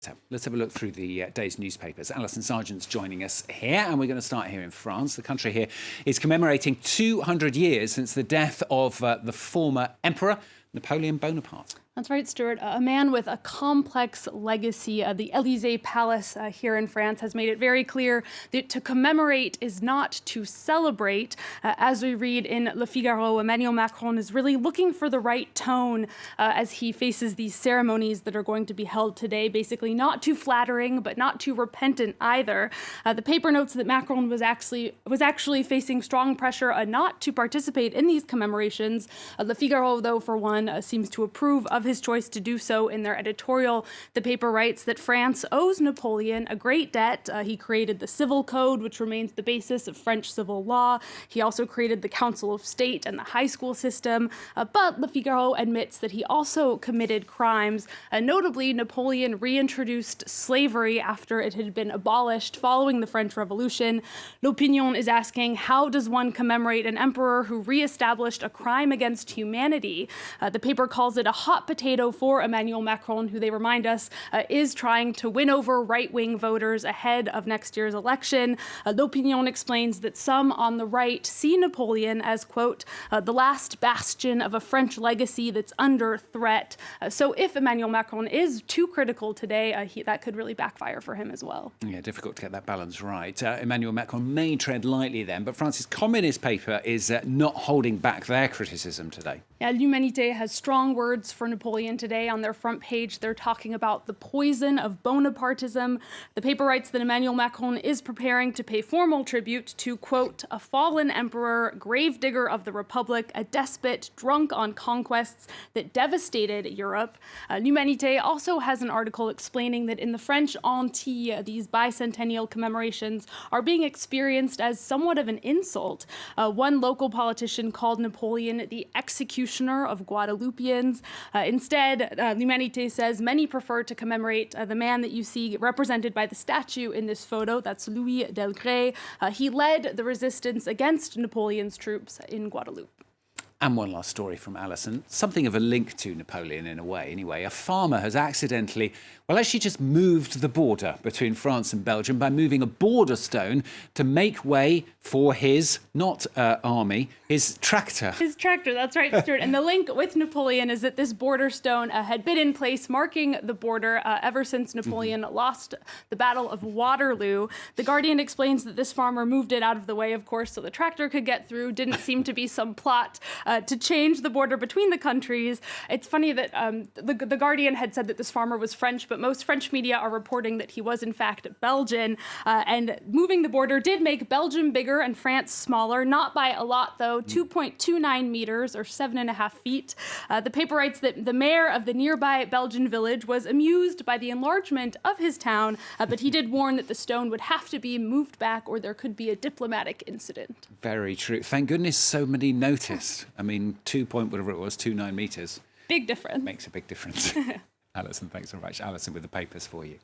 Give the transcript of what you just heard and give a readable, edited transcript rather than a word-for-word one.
So let's have a look through the day's newspapers. Alison Sargent's joining us here, and we're going to start here in France. The country here is commemorating 200 years since the death of the former emperor, Napoleon Bonaparte. That's right, Stuart. A man with a complex legacy. The Élysée Palace here in France has made it very clear that to commemorate is not to celebrate. As we read in Le Figaro, Emmanuel Macron is really looking for the right tone as he faces these ceremonies that are going to be held today. Basically, not too flattering, but not too repentant either. The paper notes that Macron was actually facing strong pressure not to participate in these commemorations. Le Figaro, though, for one, seems to approve of his choice to do so. In their editorial, the paper writes that France owes Napoleon a great debt. He created the Civil Code, which remains the basis of French civil law. He also created the Council of State and the high school system. But Le Figaro admits that he also committed crimes. Notably, Napoleon reintroduced slavery after it had been abolished following the French Revolution. L'Opinion is asking, how does one commemorate an emperor who reestablished a crime against humanity? The paper calls it a hot potato for Emmanuel Macron, who they remind us is trying to win over right-wing voters ahead of next year's election. L'Opinion explains that some on the right see Napoleon as, quote, the last bastion of a French legacy that's under threat. So if Emmanuel Macron is too critical today, that could really backfire for him as well. Yeah, difficult to get that balance right. Emmanuel Macron may tread lightly then, but France's Communist paper is not holding back their criticism today. Yeah, L'Humanité has strong words for Napoleon today. On their front page, they're talking about the poison of Bonapartism. The paper writes that Emmanuel Macron is preparing to pay formal tribute to, quote, a fallen emperor, gravedigger of the Republic, a despot drunk on conquests that devastated Europe. L'Humanité also has an article explaining that in the French Antilles, these bicentennial commemorations are being experienced as somewhat of an insult. One local politician called Napoleon the executioner of Guadeloupeans. Instead, L'Humanité says many prefer to commemorate the man that you see represented by the statue in this photo. That's Louis Delgrès. He led the resistance against Napoleon's troops in Guadeloupe. And one last story from Alison, something of a link to Napoleon in a way. Anyway, a farmer has accidentally, actually just moved the border between France and Belgium by moving a border stone to make way for his, not army, his tractor. His tractor, that's right, Stuart. And the link with Napoleon is that this border stone had been in place marking the border ever since Napoleon lost the Battle of Waterloo. The Guardian explains that this farmer moved it out of the way, of course, so the tractor could get through. Didn't seem to be some plot to change the border between the countries. It's funny that the Guardian had said that this farmer was French, but most French media are reporting that he was in fact Belgian. And moving the border did make Belgium bigger and France smaller, not by a lot though, 2.29 meters or 7.5 feet. The paper writes that the mayor of the nearby Belgian village was amused by the enlargement of his town, but he did warn that the stone would have to be moved back or there could be a diplomatic incident. Very true. Thank goodness so many noticed. I mean, 2.29 meters. Big difference. Makes a big difference. Alison, thanks so much. Alison with the papers for you.